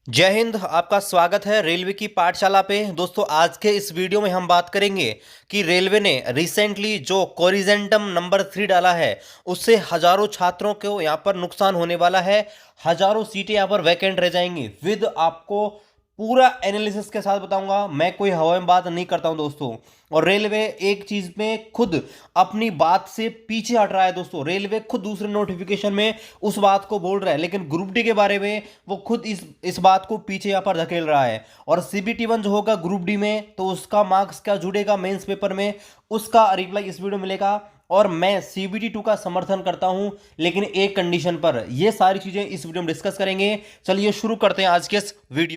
जय हिंद। आपका स्वागत है रेलवे की पाठशाला पे। दोस्तों, आज के इस वीडियो में हम बात करेंगे कि रेलवे ने रिसेंटली जो कोरिजेंटम नंबर 3 डाला है उससे हजारों छात्रों को यहाँ पर नुकसान होने वाला है। हजारों सीटें यहाँ पर वैकेंट रह जाएंगी। विद आपको पूरा एनालिसिस के साथ बताऊंगा। मैं कोई हवा में बात नहीं करता हूं दोस्तों। और रेलवे एक चीज में खुद अपनी बात से पीछे हट रहा है दोस्तों। रेलवे खुद दूसरे नोटिफिकेशन में उस बात को बोल रहा है, लेकिन ग्रुप डी के बारे में वो खुद इस बात को पीछे यहां पर धकेल रहा है। और सीबीटी 1 जो होगा ग्रुप डी में, तो उसका मार्क्स क्या जुड़ेगा मेंस पेपर में, उसका रिप्लाई इस वीडियो में मिलेगा। और मैं सीबीटी 2 का समर्थन करता हूं, लेकिन एक कंडीशन पर। ये सारी चीजें इस वीडियो में डिस्कस करेंगे। चलिए शुरू करते हैं आज के इस वीडियो।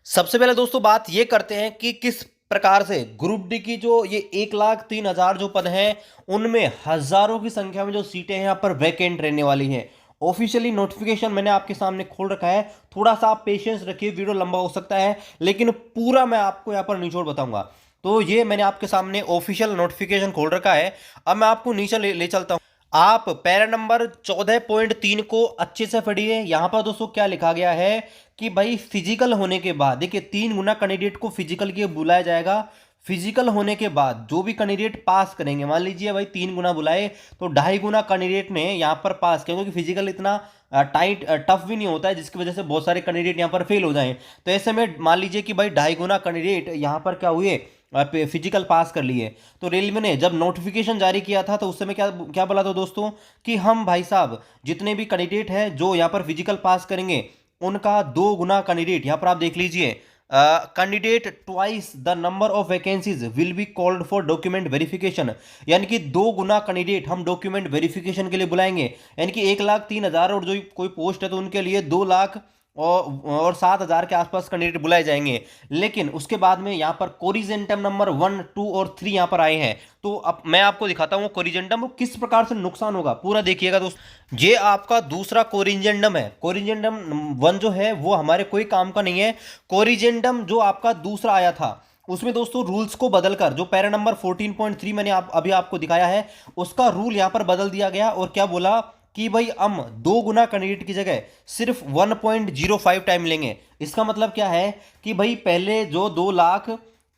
सबसे पहले दोस्तों बात ये करते हैं कि किस प्रकार से ग्रुप डी की जो ये 1,03,000 जो पद हैं, उनमें हजारों की संख्या में जो सीटें हैं यहाँ पर वैकेंट रहने वाली हैं। ऑफिशियली नोटिफिकेशन मैंने आपके सामने खोल रखा है। थोड़ा सा आप पेशेंस रखिए, वीडियो लंबा हो सकता है, लेकिन पूरा मैं आपको यहाँ पर निचोड़ बताऊंगा। तो ये मैंने आपके सामने ऑफिशियल नोटिफिकेशन खोल रखा है। अब मैं आपको नीचे ले चलता हूँ। आप पैरा नंबर 14.3 को अच्छे से पढ़िए। यहां पर दोस्तों क्या लिखा गया है कि भाई फिजिकल होने के बाद, देखिए 3 गुना कैंडिडेट को फिजिकल के बुलाया जाएगा। फिजिकल होने के बाद जो भी कैंडिडेट पास करेंगे, मान लीजिए भाई 3 गुना बुलाए तो 2.5 गुना कैंडिडेट ने यहाँ पर पास किया, क्योंकि फिजिकल इतना टाइट टफ भी नहीं होता है जिसकी वजह से बहुत सारे कैंडिडेट यहाँ पर फेल हो जाएं। तो ऐसे में मान लीजिए कि भाई 2.5 गुना कैंडिडेट यहाँ पर क्या हुए, फिजिकल पास कर लिए। तो रेलवे ने जब नोटिफिकेशन जारी किया था तो उस समय क्या क्या बोला था दोस्तों कि हम भाई साहब जितने भी कैंडिडेट हैं जो यहाँ पर फिजिकल पास करेंगे, उनका 2 गुना कैंडिडेट, यहाँ पर आप देख लीजिए, candidate twice the number of vacancies will be called for document verification. यानी कि 2 गुना कैंडिडेट हम डॉक्यूमेंट वेरिफिकेशन के लिए बुलाएंगे। यानी कि 1,03,000 और जो कोई पोस्ट है तो उनके लिए 2 लाख और 7,000 के आसपास कैंडिडेट बुलाए जाएंगे। लेकिन उसके बाद में यहाँ पर कोरिजेंटम नंबर 1, 2 और 3 यहाँ पर आए हैं। तो अब मैं आपको दिखाता हूँ कोरिजेंटम किस प्रकार से नुकसान होगा, पूरा देखिएगा दोस्त। ये आपका दूसरा कोरिजेंडम है। कोरिजेंडम 1 जो है वो हमारे कोई काम का नहीं है। कोरिजेंडम जो आपका दूसरा आया था, उसमें दोस्तों रूल्स को बदलकर जो पैरा नंबर 14.3 मैंने अभी आपको दिखाया है, उसका रूल यहां पर बदल दिया गया। और क्या बोला कि भाई हम 2 गुना कैंडिडेट की जगह सिर्फ 1.05 टाइम लेंगे। इसका मतलब क्या है कि भाई पहले जो 2 लाख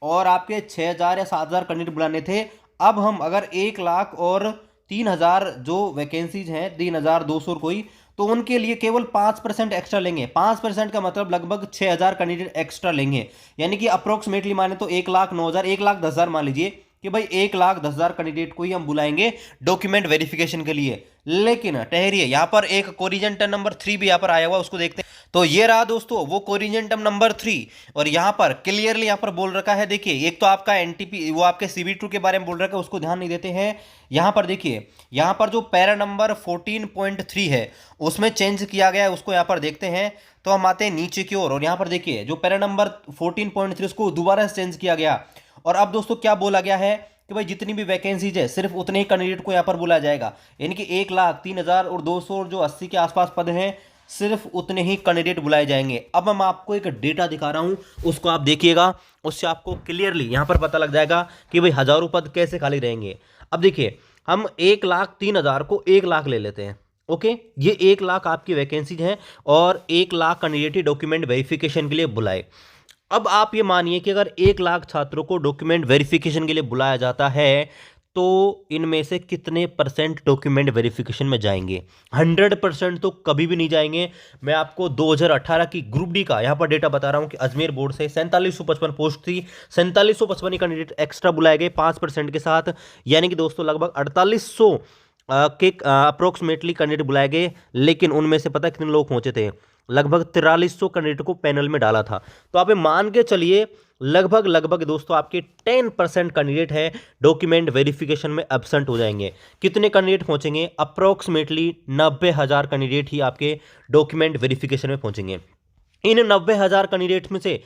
और आपके 6,000 या 7,000 कैंडिडेट बुलाने थे, अब हम अगर 1 लाख और 3,000 जो वैकेंसीज हैं, 3,200 कोई, तो उनके लिए केवल 5% एक्स्ट्रा लेंगे। 5% का मतलब लगभग 6,000 कैंडिडेट एक्स्ट्रा लेंगे। यानी कि अप्रोक्सीमेटली माने तो 1,09,000, 1,10,000 मान लीजिए कि भाई 1,10,000 कैंडिडेट को ही हम बुलाएंगे डॉक्यूमेंट वेरिफिकेशन के लिए। लेकिन ठहरिए, यहां पर एक कोरिजेंटम नंबर 3 भी यहां पर आया हुआ, उसको देखते हैं। तो ये रहा दोस्तों वो कोरिजेंटम नंबर 3। और यहां पर क्लियरली यहां पर बोल रखा है, देखिए एक तो आपका एनटीपी वो आपके सीबी2 के बारे में बोल रखा है, उसको ध्यान नहीं देते हैं। यहां पर देखिए, यहां पर जो पैरा नंबर 14.3 है उसमें चेंज किया गया है, उसको यहां पर देखते हैं। तो हम आते हैं नीचे की ओर, और यहां पर देखिए जो पैरा नंबर 14.3 उसको दोबारा से चेंज किया गया। और अब दोस्तों क्या बोला गया है कि भाई जितनी भी वैकेंसीज है सिर्फ उतने ही कैंडिडेट को यहाँ पर बुलाया जाएगा। यानी कि 1,03,000 और 200 और जो 80 के आसपास पद हैं, सिर्फ उतने ही कैंडिडेट बुलाए जाएंगे। अब मैं आपको एक डेटा दिखा रहा हूँ, उसको आप देखिएगा। उससे आपको क्लियरली यहाँ पर पता लग जाएगा कि भाई हजारों पद कैसे खाली रहेंगे। अब देखिए, हम 1,03,000 को 1 लाख ले लेते हैं। ओके, ये 1 लाख आपकी वैकेंसीज हैं और 1 लाख कैंडिडेट डॉक्यूमेंट वेरिफिकेशन के लिए बुलाए। अब आप ये मानिए कि अगर 1 लाख छात्रों को डॉक्यूमेंट वेरिफिकेशन के लिए बुलाया जाता है, तो इनमें से कितने परसेंट डॉक्यूमेंट वेरिफिकेशन में जाएंगे? 100% तो कभी भी नहीं जाएंगे। मैं आपको 2018 की ग्रुप डी का यहाँ पर डेटा बता रहा हूँ कि अजमेर बोर्ड से 4755 पोस्ट थी, 4755 कैंडिडेट एक्स्ट्रा बुलाए गए 5% के साथ। यानी कि दोस्तों लगभग 4800 के अप्रोक्सीमेटली कैंडिडेट बुलाए गए। लेकिन उनमें से पता कितने लोग पहुंचे थे? लगभग 4300 कैंडिडेट को पैनल में डाला था। तो आप ये मान के चलिए लगभग लगभग दोस्तों आपके 10% कैंडिडेट है डॉक्यूमेंट वेरिफिकेशन में एब्सेंट हो जाएंगे। कितने कैंडिडेट पहुंचेंगे? अप्रोक्सीमेटली 90,000 कैंडिडेट ही आपके डॉक्यूमेंट वेरिफिकेशन में पहुंचेंगे। इन 90,000 कैंडिडेट्स में से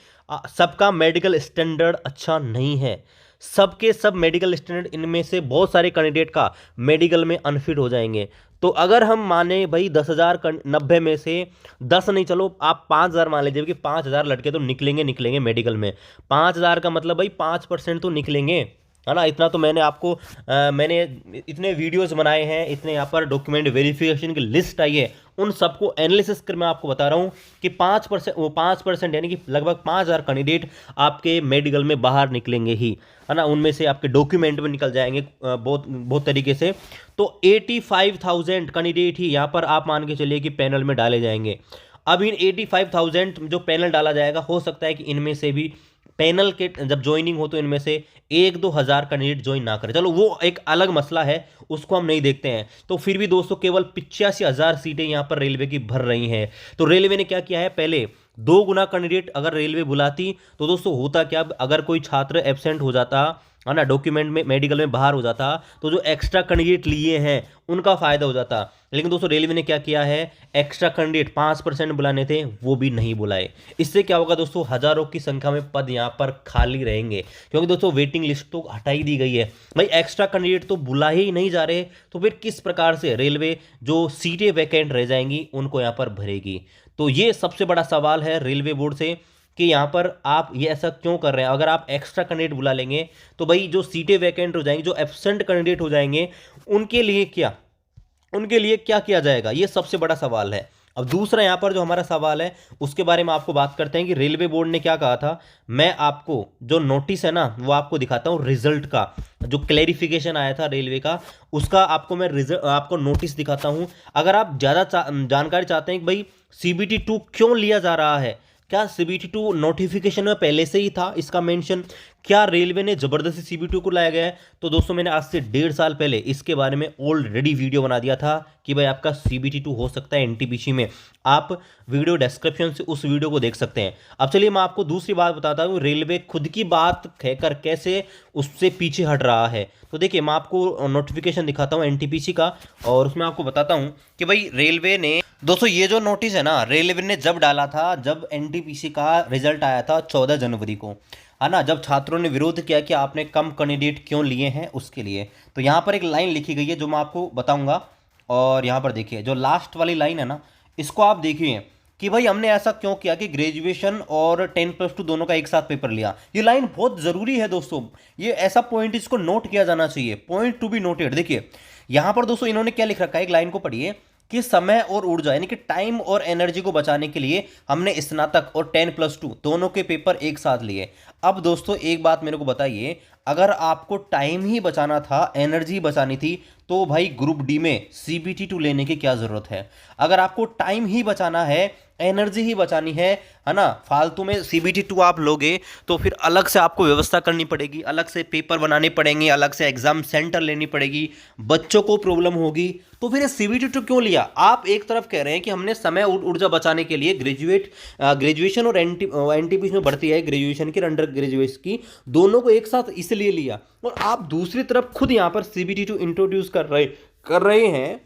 सबका मेडिकल स्टैंडर्ड अच्छा नहीं है। सबके सब मेडिकल स्टैंडर्ड, इनमें से बहुत सारे कैंडिडेट का मेडिकल में अनफिट हो जाएंगे। तो अगर हम माने भाई 10,000 90 में से 10 नहीं, चलो आप 5,000 मान लीजिए कि 5,000 लड़के तो निकलेंगे निकलेंगे मेडिकल में। 5,000 का मतलब भाई 5% तो निकलेंगे। है ना। इतना तो मैंने आपको मैंने इतने वीडियोस बनाए हैं, इतने यहाँ पर डॉक्यूमेंट वेरिफिकेशन की लिस्ट आई है, उन सबको एनालिसिस कर मैं आपको बता रहा हूँ कि 5% वो 5% यानी कि लगभग 5,000 कैंडिडेट आपके मेडिकल में बाहर निकलेंगे ही, है ना। उनमें से आपके डॉक्यूमेंट में निकल जाएंगे बहुत बहुत तरीके से। तो 85,000 कैंडिडेट ही यहाँ पर आप मान के चलिए कि पैनल में डाले जाएंगे। अब इन 85,000 जो पैनल डाला जाएगा, हो सकता है कि इनमें से भी पैनल के जब ज्वाइनिंग हो तो इनमें से 1-2 हज़ार कैंडिडेट ज्वाइन ना करें, चलो वो एक अलग मसला है, उसको हम नहीं देखते हैं। तो फिर भी दोस्तों केवल 85,000 सीटें यहाँ पर रेलवे की भर रही हैं। तो रेलवे ने क्या किया है, पहले 2 गुना कैंडिडेट अगर रेलवे बुलाती तो दोस्तों होता क्या, अगर कोई छात्र एब्सेंट हो जाता, है ना, डॉक्यूमेंट में मेडिकल में बाहर हो जाता, तो जो एक्स्ट्रा कैंडिडेट लिए हैं उनका फायदा हो जाता। लेकिन दोस्तों रेलवे ने क्या किया है, एक्स्ट्रा कैंडिडेट 5% बुलाने थे वो भी नहीं बुलाए। इससे क्या होगा दोस्तों, हजारों की संख्या में पद यहाँ पर खाली रहेंगे, क्योंकि दोस्तों वेटिंग लिस्ट तो हटाई दी गई है भाई, एक्स्ट्रा कैंडिडेट तो बुला ही नहीं जा रहे, तो फिर किस प्रकार से रेलवे जो सीटें वैकेंट रह जाएंगी उनको यहाँ पर भरेगी। तो ये सबसे बड़ा सवाल है रेलवे बोर्ड से कि यहाँ पर आप ये ऐसा क्यों कर रहे हैं। अगर आप एक्स्ट्रा कैंडिडेट बुला लेंगे तो भाई जो सीटें वैकेंट हो जाएंगी, जो एब्सेंट कैंडिडेट हो जाएंगे, उनके लिए क्या किया जाएगा, ये सबसे बड़ा सवाल है। अब दूसरा यहाँ पर जो हमारा सवाल है उसके बारे में आपको बात करते हैं कि रेलवे बोर्ड ने क्या कहा था। मैं आपको जो नोटिस है ना वो आपको दिखाता हूँ, रिजल्ट का जो क्लैरिफिकेशन आया था रेलवे का, उसका आपको मैं रिजल्ट आपको नोटिस दिखाता हूँ। अगर आप ज़्यादा जानकारी चाहते हैं कि भाई CBT 2 क्यों लिया जा रहा है, क्या CBT 2 नोटिफिकेशन में पहले से ही था इसका मेंशन, क्या रेलवे ने जबरदस्ती CBT को लाया गया है, तो दोस्तों मैंने आज से 1.5 साल पहले इसके बारे में ऑलरेडी वीडियो बना दिया था कि भाई आपका CBT 2 हो सकता है NTPC में। आप वीडियो डिस्क्रिप्शन से उस वीडियो को देख सकते हैं। अब चलिए मैं आपको दूसरी बात बताता हूँ, रेलवे खुद की बात कहकर कैसे उससे पीछे हट रहा है। तो देखिए मैं आपको नोटिफिकेशन दिखाता हूँ NTPC का, और उसमें आपको बताता हूँ कि भाई रेलवे ने दोस्तों ये जो नोटिस है ना, रेलवे ने जब डाला था, जब NTPC का रिजल्ट आया था 14 जनवरी को, है ना, जब छात्रों ने विरोध किया कि आपने कम कैंडिडेट क्यों लिए हैं उसके लिए, तो यहाँ पर एक लाइन लिखी गई है जो मैं आपको बताऊंगा। और यहाँ पर देखिए जो लास्ट वाली लाइन है ना, इसको आप देखिए कि भाई हमने ऐसा क्यों किया कि ग्रेजुएशन और 10+2 दोनों का एक साथ पेपर लिया। ये लाइन बहुत ज़रूरी है दोस्तों, ये ऐसा पॉइंट इसको नोट किया जाना चाहिए, पॉइंट टू बी नोटेड। देखिए यहाँ पर दोस्तों इन्होंने क्या लिख रखा है, एक लाइन को पढ़िए कि समय और ऊर्जा यानी कि टाइम और एनर्जी को बचाने के लिए हमने स्नातक और 10+2 दोनों के पेपर एक साथ लिए। अब दोस्तों एक बात मेरे को बताइए, अगर आपको टाइम ही बचाना था, एनर्जी बचानी थी, तो भाई ग्रुप डी में CBT 2 लेने की क्या ज़रूरत है। अगर आपको टाइम ही बचाना है, एनर्जी ही बचानी है ना, फालतू में CBT 2 आप लोगे तो फिर अलग से आपको व्यवस्था करनी पड़ेगी, अलग से पेपर बनाने पड़ेंगे, अलग से एग्जाम सेंटर लेनी पड़ेगी, बच्चों को प्रॉब्लम होगी। तो फिर CBT 2 क्यों लिया। आप एक तरफ कह रहे हैं कि हमने समय और ऊर्जा बचाने के लिए ग्रेजुएशन और NTPC में बढ़ती है, ग्रेजुएशन की अंडर ग्रेजुएट की, दोनों को एक साथ इसलिए लिया, और आप दूसरी तरफ खुद यहाँ पर CBT 2 इंट्रोड्यूस कर रहे हैं,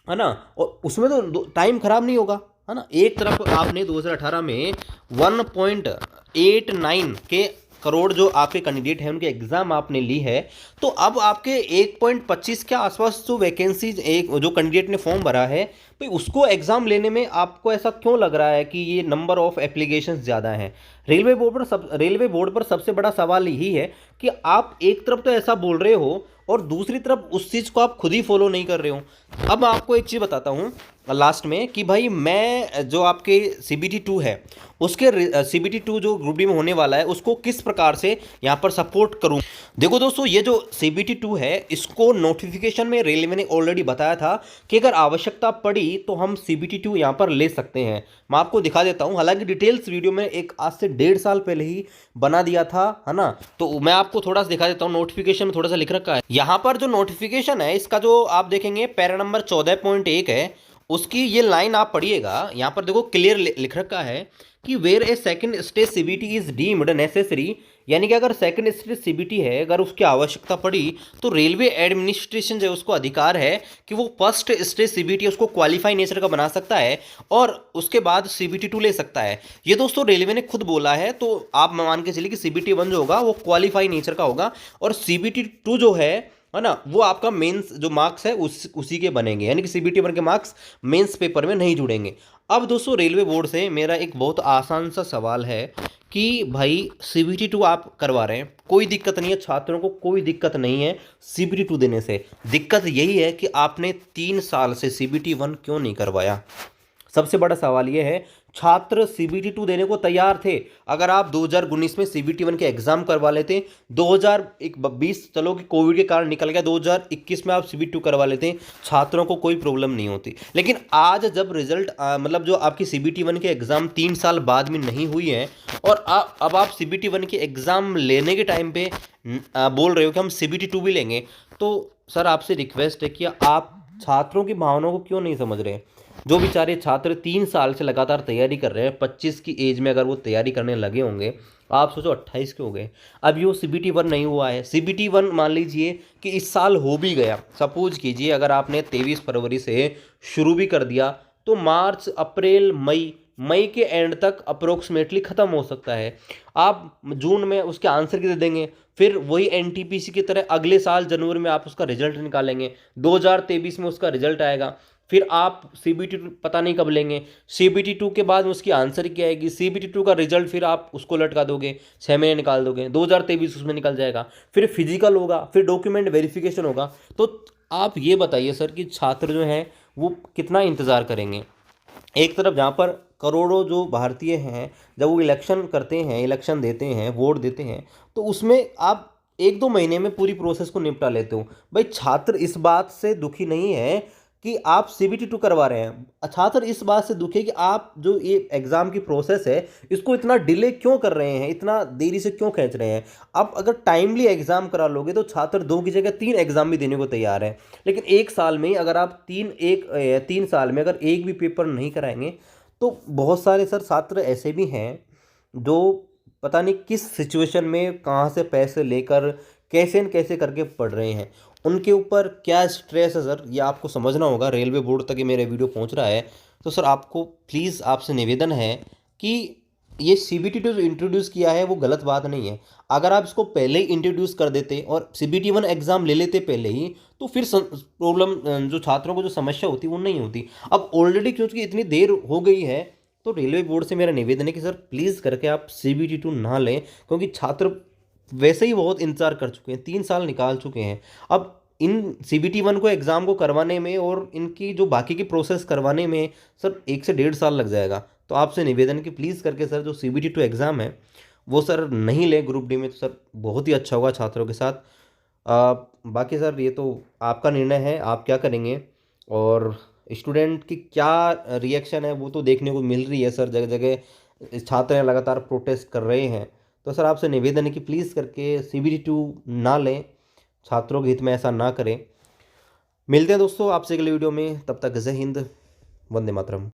है ना, और उसमें तो टाइम खराब नहीं होगा, है ना। एक तरफ आपने 2018 में 1.89 के करोड़ जो आपके कैंडिडेट हैं उनके एग्जाम आपने ली है, तो अब आपके 1.25 के आसपास जो वैकेंसीज एक जो कैंडिडेट ने फॉर्म भरा है भाई, उसको एग्जाम लेने में आपको ऐसा क्यों लग रहा है कि ये नंबर ऑफ एप्लीकेशंस ज़्यादा हैं। रेलवे बोर्ड पर सबसे बड़ा सवाल यही है कि आप एक तरफ तो ऐसा बोल रहे हो और दूसरी तरफ उस चीज़ को आप खुद ही फॉलो नहीं कर रहे हो। अब मैं आपको एक चीज़ बताता हूँ लास्ट में कि भाई मैं जो आपके CBT 2 है उसके CBT 2 जो ग्रुप डी में होने वाला है उसको किस प्रकार से यहाँ पर सपोर्ट करूँ। देखो दोस्तों ये जो CBT 2 है इसको नोटिफिकेशन में रेलवे ने ऑलरेडी बताया था कि अगर आवश्यकता पड़ी तो हम CBT 2 यहाँ पर ले सकते हैं। मैं आपको दिखा देता हूँ, हालांकि डिटेल्स वीडियो में एक आज से 1.5 साल पहले ही बना दिया था, है ना। तो मैं आपको थोड़ा सा दिखा देता हूँ, नोटिफिकेशन में थोड़ा सा लिख रखा है। यहाँ पर जो नोटिफिकेशन है इसका जो आप देखेंगे पैरा नंबर 14.1 है, उसकी ये लाइन आप पढ़िएगा। यहाँ पर देखो क्लियर लिख रखा है कि where a second stage CBT is deemed necessary, यानी कि अगर सेकंड स्टेज CBT है, अगर उसकी आवश्यकता पड़ी तो रेलवे एडमिनिस्ट्रेशन जो है उसको अधिकार है कि वो फर्स्ट स्टेज CBT उसको क्वालिफाई नेचर का बना सकता है और उसके बाद CBT 2 ले सकता है। ये दोस्तों रेलवे ने खुद बोला है, तो आप मान के चलिए कि CBT 1 जो होगा वो क्वालिफाई नेचर का होगा और CBT 2 जो है ना, वो आपका मेंस जो मार्क्स है उसी के बनेंगे, यानी कि CBT 1 के मार्क्स मेंस पेपर में नहीं जुड़ेंगे। अब दोस्तों रेलवे बोर्ड से मेरा एक बहुत आसान सा सवाल है कि भाई सीबीटी 2 आप करवा रहे हैं, कोई दिक्कत नहीं है, छात्रों को कोई दिक्कत नहीं है सीबीटी 2 देने से। दिक्कत यही है कि आपने 3 साल से सीबीटी 1 क्यों नहीं करवाया। सबसे बड़ा सवाल यह है, छात्र सीबीटी 2 देने को तैयार थे। अगर आप 2019 में सीबीटी 1 के एग्जाम करवा लेते, 2020 चलो कि कोविड के कारण निकल गया, 2021 में आप सीबीटी 2 करवा लेते, छात्रों को कोई प्रॉब्लम नहीं होती। लेकिन आज जब रिजल्ट मतलब जो आपकी सीबीटी 1 के एग्जाम 3 साल बाद में नहीं हुई है और अब आप सीबीटी 1 के एग्जाम लेने के टाइम पे बोल रहे हो कि हम सीबीटी 2 भी लेंगे, तो सर आपसे रिक्वेस्ट है कि आप छात्रों की भावनाओं को क्यों नहीं समझ रहे हैं। जो बेचारे छात्र 3 साल से लगातार तैयारी कर रहे हैं, 25 की एज में अगर वो तैयारी करने लगे होंगे, आप सोचो 28 के हो गए, अब ये सीबीटी 1 नहीं हुआ है। सीबीटी 1 मान लीजिए कि इस साल हो भी गया, सपोज कीजिए अगर आपने 23 फरवरी से शुरू भी कर दिया तो मार्च अप्रैल मई के एंड तक अप्रोक्सीमेटली ख़त्म हो सकता है। आप जून में उसके आंसर की दे देंगे, फिर वही एनटीपीसी की तरह अगले साल जनवरी में आप उसका रिजल्ट निकालेंगे, 2023 में उसका रिजल्ट आएगा, फिर आप सीबीटी 2 पता नहीं कब लेंगे, सीबीटी 2 के बाद उसकी आंसर की आएगी, सीबीटी 2 का रिजल्ट फिर आप उसको लटका दोगे, 6 महीने निकाल दोगे, 2023 उसमें निकल जाएगा, फिर फिजिकल होगा, फिर डॉक्यूमेंट वेरिफिकेशन होगा। तो आप ये बताइए सर कि छात्र जो हैं वो कितना इंतज़ार करेंगे। एक तरफ जहाँ पर करोड़ों जो भारतीय हैं, जब वो इलेक्शन करते हैं, इलेक्शन देते हैं, वोट देते हैं, तो उसमें आप 1-2 महीने में पूरी प्रोसेस को निपटा लेते हो। भाई छात्र इस बात से दुखी नहीं है कि आप सीबीटी 2 करवा रहे हैं, छात्र इस बात से दुखी है कि आप जो ये एग्ज़ाम की प्रोसेस है इसको इतना डिले क्यों कर रहे हैं, इतना देरी से क्यों खींच रहे हैं। आप अगर टाइमली एग्ज़ाम करा लोगे तो छात्र 2 की जगह 3 एग्ज़ाम भी देने को तैयार है। लेकिन 1 साल में अगर आप 3 साल में अगर एक भी पेपर नहीं कराएंगे तो बहुत सारे सर छात्र ऐसे भी हैं जो पता नहीं किस सिचुएशन में कहाँ से पैसे लेकर कैसे न कैसे करके पढ़ रहे हैं, उनके ऊपर क्या स्ट्रेस है सर, ये आपको समझना होगा। रेलवे बोर्ड तक ये मेरा वीडियो पहुंच रहा है, तो सर आपको प्लीज़ आपसे निवेदन है कि ये सीबीटी 2 जो इंट्रोड्यूस किया है वो गलत बात नहीं है। अगर आप इसको पहले ही इंट्रोड्यूस कर देते और सीबीटी 1 एग्ज़ाम ले लेते पहले ही, तो फिर प्रॉब्लम जो छात्रों को जो समस्या होती वो नहीं होती। अब ऑलरेडी क्योंकि इतनी देर हो गई है, तो रेलवे बोर्ड से मेरा निवेदन है कि सर प्लीज़ करके आप सीबीटी 2 ना लें, क्योंकि छात्र वैसे ही बहुत इंतजार कर चुके हैं, 3 साल निकाल चुके हैं। अब इन सीबीटी 1 को एग्ज़ाम को करवाने में और इनकी जो बाकी की प्रोसेस करवाने में सर 1 से 1.5 साल लग जाएगा। तो आपसे निवेदन कि प्लीज़ करके सर जो सीबीटी 2 एग्ज़ाम है वो सर नहीं लें ग्रुप डी में, तो सर बहुत ही अच्छा होगा छात्रों के साथ। बाकी सर ये तो आपका निर्णय है, आप क्या करेंगे और स्टूडेंट की क्या रिएक्शन है वो तो देखने को मिल रही है सर, जगह जगह छात्र हैं लगातार प्रोटेस्ट कर रहे हैं। तो सर आपसे निवेदन है कि प्लीज़ करके सीबीटी 2 ना लें, छात्रों के हित में ऐसा ना करें। मिलते हैं दोस्तों आपसे अगले वीडियो में, तब तक जय हिंद, वंदे मातरम।